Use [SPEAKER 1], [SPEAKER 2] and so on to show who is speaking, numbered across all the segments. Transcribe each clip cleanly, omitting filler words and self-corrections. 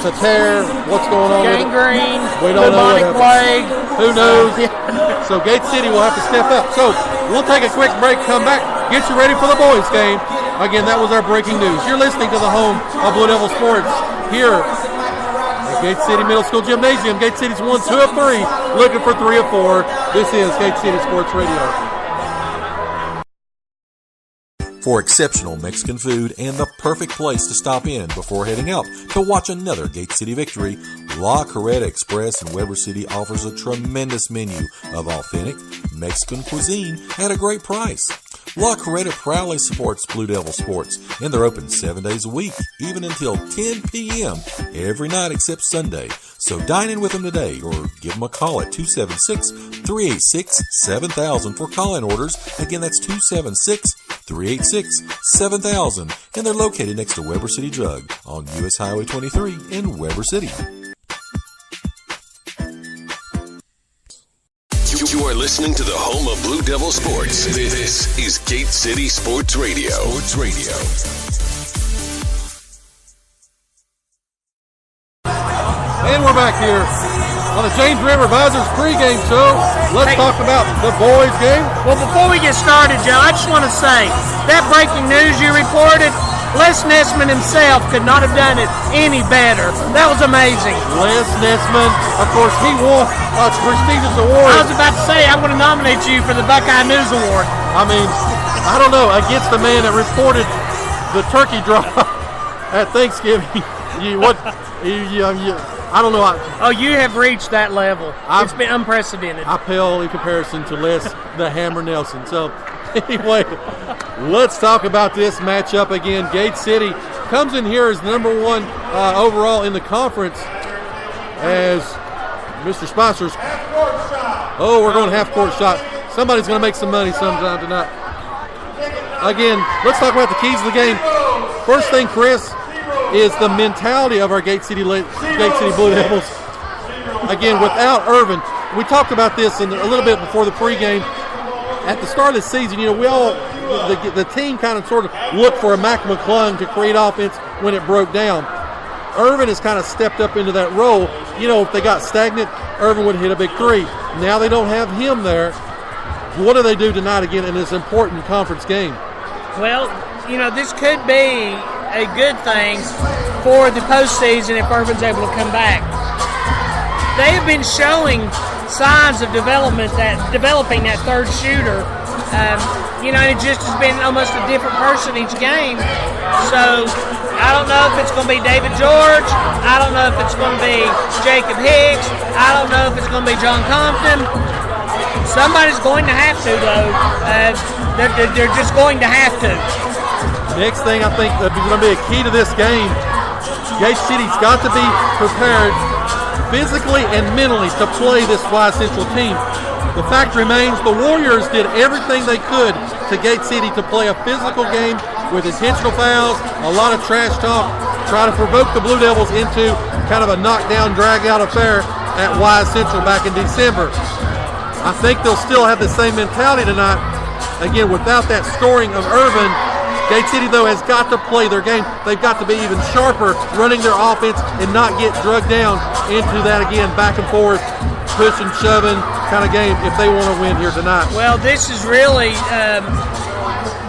[SPEAKER 1] a tear. What's going on?
[SPEAKER 2] Gangrene.
[SPEAKER 1] We don't know.
[SPEAKER 2] Bubonic plague.
[SPEAKER 1] Who knows? So Gate City will have to step up. So we'll take a quick break, come back, get you ready for the boys game. Again, that was our breaking news. You're listening to the home of Blue Devil Sports here at Gate City Middle School Gymnasium. Gate City's 1, 2 of 3, looking for 3 of 4. This is Gate City Sports Radio.
[SPEAKER 3] For exceptional Mexican food and the perfect place to stop in before heading out to watch another Gate City victory, La Carreta Express in Weber City offers a tremendous menu of authentic Mexican cuisine at a great price. La Carreta proudly supports Blue Devil Sports, and they're open 7 days a week, even until 10 p.m. every night except Sunday. So dine in with them today or give them a call at 276-386-7000 for call-in orders. Again, that's 276-386-7000. And they're located next to Weber City Drug on U.S. Highway 23 in Weber City.
[SPEAKER 4] You are listening to the home of Blue Devil Sports. This is Gate City Sports Radio.
[SPEAKER 1] And we're back here on the James River Visors pregame show. Let's talk about the boys' game.
[SPEAKER 2] Well, before we get started, Joe, I just want to say that breaking news you reported, Les Nessman himself could not have done it any better. That was amazing.
[SPEAKER 1] Les Nessman, of course, he won a prestigious award.
[SPEAKER 2] I was about to say, I'm going to nominate you for the Buckeye News Award.
[SPEAKER 1] I mean, I don't know, against the man that reported the turkey drop at Thanksgiving. I don't know.
[SPEAKER 2] Oh, you have reached that level. It's been unprecedented.
[SPEAKER 1] I pale in comparison to Les the Hammer Nelson. So, anyway, let's talk about this matchup again. Gate City comes in here as number 1 overall in the conference as Mr. Spicer's. Oh, we're going half-court shot. Somebody's going to make some money sometime tonight. Again, let's talk about the keys of the game. First thing, Chris, is the mentality of our Gate City Blue Devils. Again, without Irvin, we talked about this a little bit before the pregame. At the start of the season, the team kind of sort of looked for a Mac McClung to create offense when it broke down. Irvin has kind of stepped up into that role. If they got stagnant, Irvin would hit a big 3. Now they don't have him there. What do they do tonight again in this important conference game?
[SPEAKER 2] Well, this could be a good thing for the postseason if Irvin's able to come back. They have been showing signs of developing that third shooter. And it just has been almost a different person each game. So I don't know if it's going to be David George. I don't know if it's going to be Jacob Hicks. I don't know if it's going to be John Compton. Somebody's going to have to, though. They're just going to have to.
[SPEAKER 1] Next thing I think that's going to be a key to this game, Gate City's got to be prepared physically and mentally to play this Wise Central team. The fact remains the Warriors did everything they could to Gate City to play a physical game with intentional fouls, a lot of trash talk, try to provoke the Blue Devils into kind of a knockdown, drag-out affair at Wise Central back in December. I think they'll still have the same mentality tonight. Again, without that scoring of Irvin, Gate City, though, has got to play their game. They've got to be even sharper running their offense and not get drugged down into that, again, back and forth, pushing, shoving kind of game if they want to win here tonight.
[SPEAKER 2] Well, this is really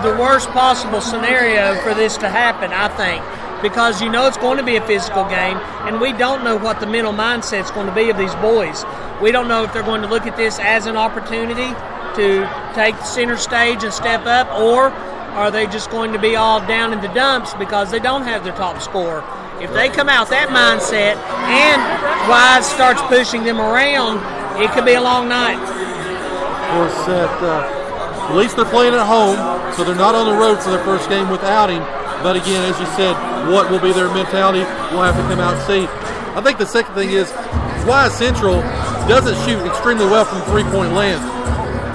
[SPEAKER 2] the worst possible scenario for this to happen, I think, because it's going to be a physical game, and we don't know what the mental mindset's going to be of these boys. We don't know if they're going to look at this as an opportunity to take the center stage and step up, or are they just going to be all down in the dumps because they don't have their top scorer? If they come out that mindset and Wise starts pushing them around, it could be a long night.
[SPEAKER 1] Of course, at least they're playing at home, so they're not on the road for their first game without him. But again, as you said, what will be their mentality? We'll have to come out and see. I think the second thing is Wise Central doesn't shoot extremely well from three-point land.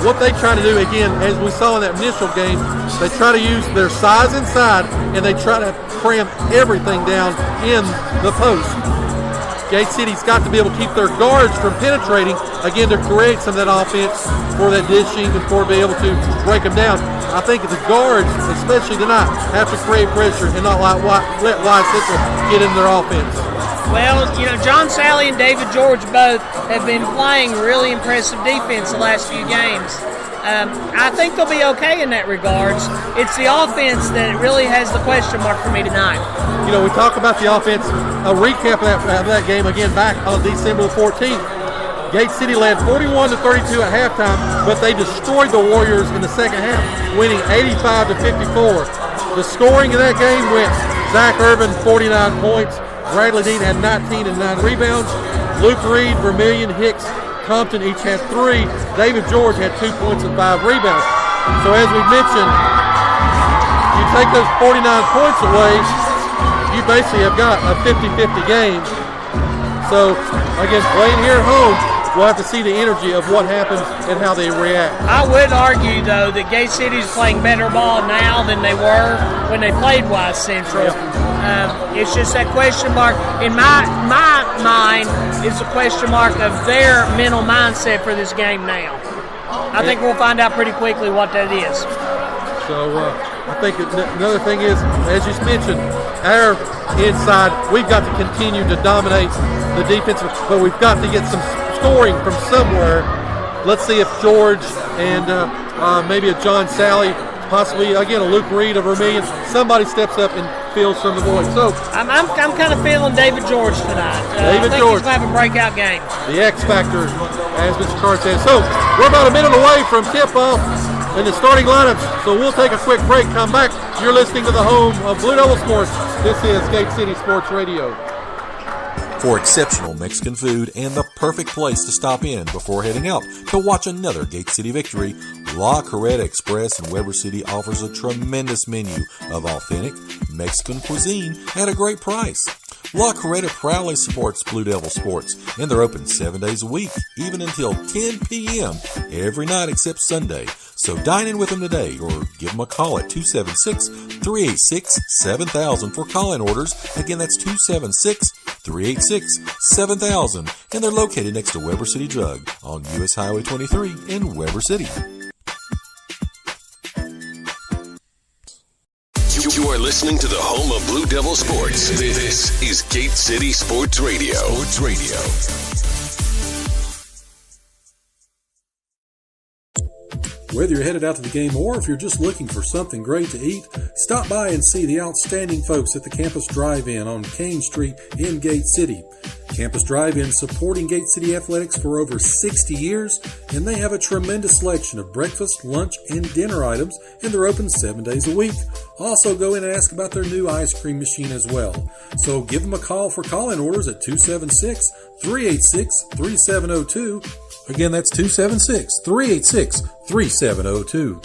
[SPEAKER 1] What they try to do, again, as we saw in that initial game, they try to use their size inside, and they try to cram everything down in the post. Gate City's got to be able to keep their guards from penetrating, again, to create some of that offense for that dishing and for be able to break them down. I think the guards, especially tonight, have to create pressure and not let Wise Central get in their offense.
[SPEAKER 2] Well, John Sally and David George both have been playing really impressive defense the last few games. I think they'll be okay in that regards. It's the offense that really has the question mark for me tonight.
[SPEAKER 1] We talk about the offense. A recap of that game again back on December 14th. Gate City led 41-32 at halftime, but they destroyed the Warriors in the second half, winning 85-54. The scoring in that game went Zach Irvin, 49 points. Bradley Dean had 19 and 9 rebounds. Luke Reed, Vermillion, Hicks, Compton each had 3. David George had 2 points and 5 rebounds. So as we mentioned, you take those 49 points away, you basically have got a 50-50 game. So again, playing here at home, we'll have to see the energy of what happens and how they react.
[SPEAKER 2] I would argue, though, that Gate City's playing better ball now than they were when they played Wise Central. It's just that question mark. In my mind, is a question mark of their mental mindset for this game now. I think we'll find out pretty quickly what that is.
[SPEAKER 1] So I think another thing is, as you mentioned, our inside, we've got to continue to dominate the defense, but we've got to get some scoring from somewhere. Let's see if George and maybe a John Sally, possibly again a Luke Reed, a Vermillion, somebody steps up and fills from the void. So
[SPEAKER 2] I'm kind of feeling David George tonight.
[SPEAKER 1] David
[SPEAKER 2] I think
[SPEAKER 1] George,
[SPEAKER 2] he's going to have a breakout game.
[SPEAKER 1] The X factor, as Mr. Carr said. So we're about a minute away from tip-off in the starting lineups. So we'll take a quick break. Come back. You're listening to the home of Blue Devil Sports. This is Gate City Sports Radio.
[SPEAKER 3] For exceptional Mexican food and the perfect place to stop in before heading out to watch another Gate City victory, La Carreta Express in Weber City offers a tremendous menu of authentic Mexican cuisine at a great price. La Carreta proudly supports Blue Devil Sports, and they're open 7 days a week, even until 10 p.m. every night except Sunday. So dine in with them today or give them a call at 276-386-7000 for call-in orders. Again, that's 276-386-7000. And they're located next to Weber City Drug on US Highway 23 in Weber City.
[SPEAKER 4] You are listening to the home of Blue Devil Sports. This is Gate City Sports Radio. Sports Radio.
[SPEAKER 5] Whether you're headed out to the game or if you're just looking for something great to eat, stop by and see the outstanding folks at the Campus Drive-In on Kane Street in Gate City. Campus Drive-In supporting Gate City Athletics for over 60 years, and they have a tremendous selection of breakfast, lunch, and dinner items, and they're open 7 days a week. Also go in and ask about their new ice cream machine as well. So give them a call for call-in orders at 276-386-3702. Again, that's 276-386-3702.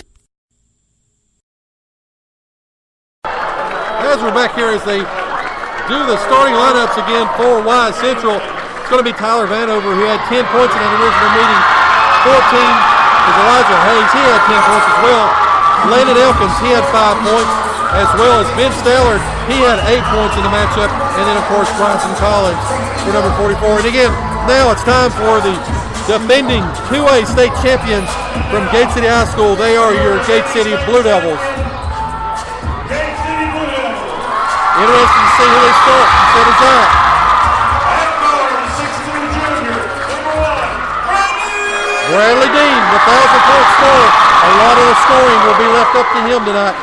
[SPEAKER 1] As we're back here as they do the starting lineups again for Wise Central, it's going to be Tyler Vanover, who had 10 points in that original meeting. 14 is Elijah Hayes. He had 10 points as well. Landon Elkins, he had 5 points, as well as Ben Stallard. He had 8 points in the matchup. And then, of course, Bryson Collins for number 44. And again, now it's time for the defending 2A state champions from Gate City High School. They are your Gate City Blue Devils. Interesting to see who they start instead of Zach. Bradley Dean, the 1,000-point scorer. A lot of the scoring will be left up to him tonight.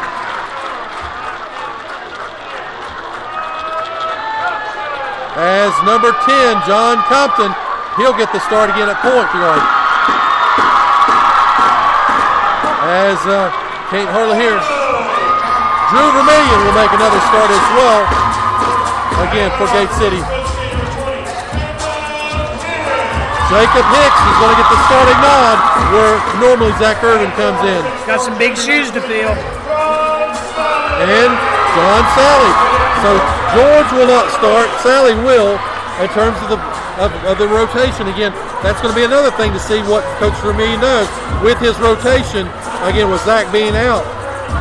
[SPEAKER 1] As number 10, John Compton, he'll get the start again at point guard. As can't hardly hear. Drew Vermillion will make another start as well. Again for Gate City. Jacob Hicks is going to get the starting nod where normally Zach Irvin comes in.
[SPEAKER 2] Got some big shoes to fill.
[SPEAKER 1] And John Sally. So George will not start. Sally will in terms of the rotation. Again, that's going to be another thing to see what Coach Vermillion does with his rotation. Again, with Zach being out,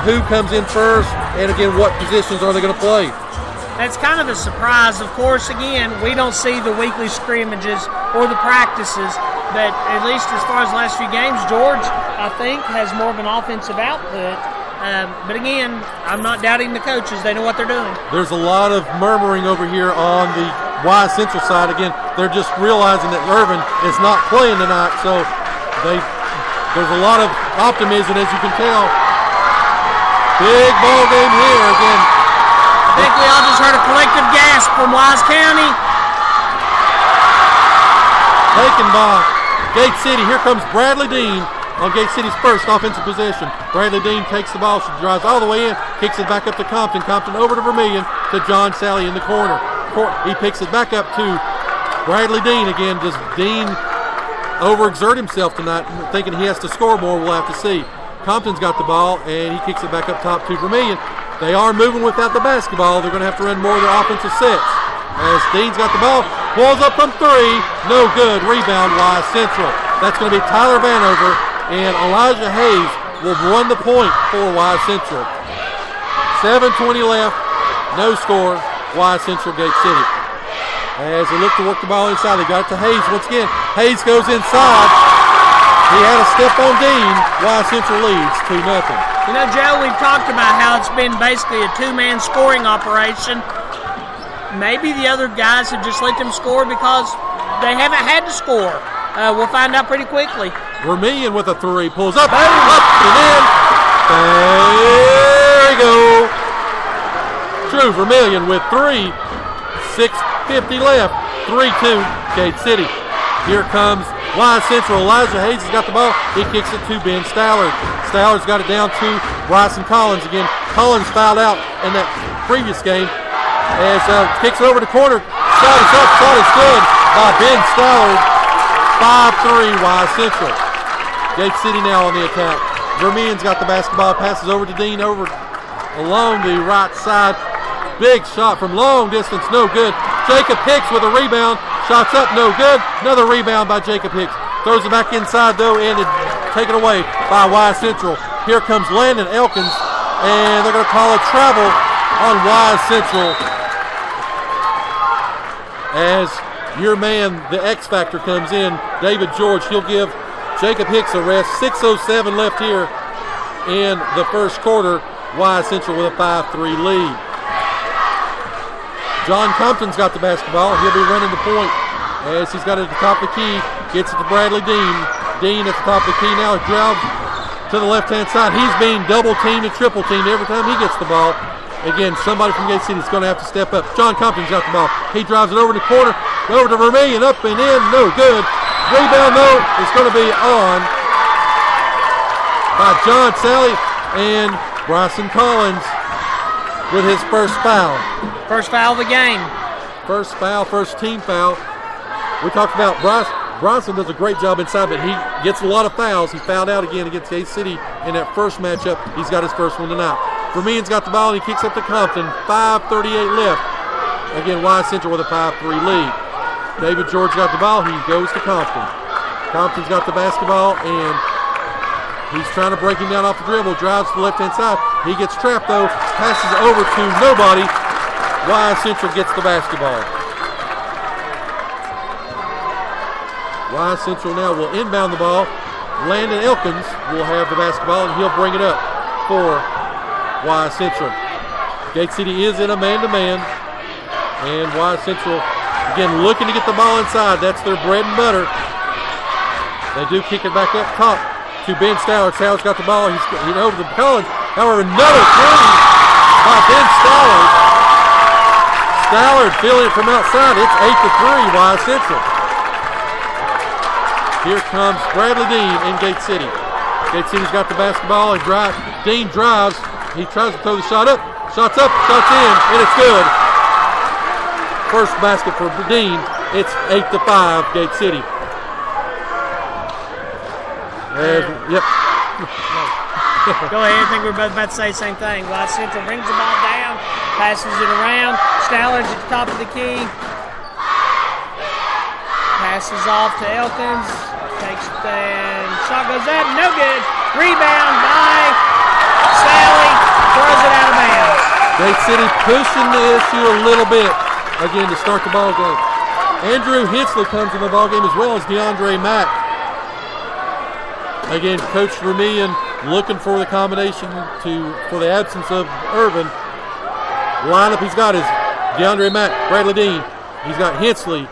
[SPEAKER 1] who comes in first, and again, what positions are they going to play?
[SPEAKER 2] That's kind of a surprise. Of course, again, we don't see the weekly scrimmages or the practices, but at least as far as the last few games, George, I think, has more of an offensive output. But again, I'm not doubting the coaches. They know what they're doing.
[SPEAKER 1] There's a lot of murmuring over here on the Wise Central side, again, they're just realizing that Irvin is not playing tonight, so there's a lot of optimism, as you can tell. Big ball game here again.
[SPEAKER 2] I think we all just heard a collective gasp from Wise County.
[SPEAKER 1] Taken by Gate City. Here comes Bradley Dean on Gate City's first offensive possession. Bradley Dean takes the ball. She drives all the way in, kicks it back up to Compton. Compton over to Vermillion to John Sally in the corner. He picks it back up to Bradley Dean again. Does Dean overexert himself tonight, thinking he has to score more? We'll have to see. Compton's got the ball, and he kicks it back up top to Vermillion. They are moving without the basketball. They're going to have to run more of their offensive sets. As Dean's got the ball, pulls up from three. No good. Rebound, Wise Central. That's going to be Tyler Vanover, and Elijah Hayes will run the point for Wise Central. 7:20 left. No score. Wise Central, Gate City. As they look to work the ball inside, they got it to Hayes once again. Hayes goes inside. He had a step on Dean. Wise Central leads 2-0.
[SPEAKER 2] You know, Joe, we've talked about how it's been basically a two-man scoring operation. Maybe the other guys have just let them score because they haven't had to score. We'll find out pretty quickly.
[SPEAKER 1] Vermillion with a three. Pulls up, up and in. There you go. Drew Vermillion with three. 6:50 left. 3-2, Gate City. Here comes Wise Central. Elijah Hayes has got the ball. He kicks it to Ben Stallard. Stallard's got it down to Bryson Collins again. Collins fouled out in that previous game. As kicks it over to corner. Shot is up. Shot is good by Ben Stallard. 5-3 Wise Central. Gate City now on the attack. Vermillion's got the basketball. Passes over to Dean over along the right side. Big shot from long distance. No good. Jacob Hicks with a rebound. Shots up. No good. Another rebound by Jacob Hicks. Throws it back inside though, and taken away by Wise Central. Here comes Landon Elkins, and they're going to call a travel on Wise Central. As your man, the X Factor, comes in, David George, he'll give Jacob Hicks a rest. 6:07 left here in the first quarter. Wise Central with a 5-3 lead. John Compton's got the basketball. He'll be running the point as he's got it at the top of the key. Gets it to Bradley Dean. Dean at the top of the key now. Drives to the left-hand side. He's being double-teamed and triple-teamed every time he gets the ball. Again, somebody from Gate City is going to have to step up. John Compton's got the ball. He drives it over in the corner. Over to Vermillion. Up and in. No good. Rebound, though, is going to be on by John Sally and Bryson Collins with his first foul.
[SPEAKER 2] First foul of the game.
[SPEAKER 1] First foul, first team foul. We talked about Bronson does a great job inside, but he gets a lot of fouls. He fouled out again against Gate City in that first matchup. He's got his first one tonight. Vermillion's got the ball, and he kicks up to Compton. 5:38 left. Again, Wise Central with a 5-3 lead. David George got the ball. He goes to Compton. Compton's got the basketball, and he's trying to break him down off the dribble. Drives to the left-hand side. He gets trapped, though. Passes over to nobody. Wise Central gets the basketball. Wise Central now will inbound the ball. Landon Elkins will have the basketball, and he'll bring it up for Wise Central. Gate City is in a man-to-man, and Wise Central, again, looking to get the ball inside. That's their bread and butter. They do kick it back up top to Ben Stallard. Stallard's got the ball. He's over to Collins. However, another three by Ben Stallard. Stallard feeling it from outside. It's 8-3, Wise Central. Here comes Bradley Dean in Gate City. Gate City's got the basketball and drives. Dean drives. He tries to throw the shot up. Shots up, shots in, and it's good. First basket for Dean. It's 8-5, Gate City. Yep.
[SPEAKER 2] Go ahead. I think we're both about to say the same thing. Wise Central brings the ball down, passes it around. Stallard's at the top of the key. Passes off to Elkins. Takes it and shot goes up. No good. Rebound by Sally. Throws it out of bounds.
[SPEAKER 1] Gate City pushing the issue a little bit again to start the ball game. Andrew Hensley comes in the ball game as well as DeAndre Mack. Again, Coach Vermillion looking for the combination for the absence of Irvin. The lineup he's got is DeAndre Mack, Bradley Dean, He's got Hensley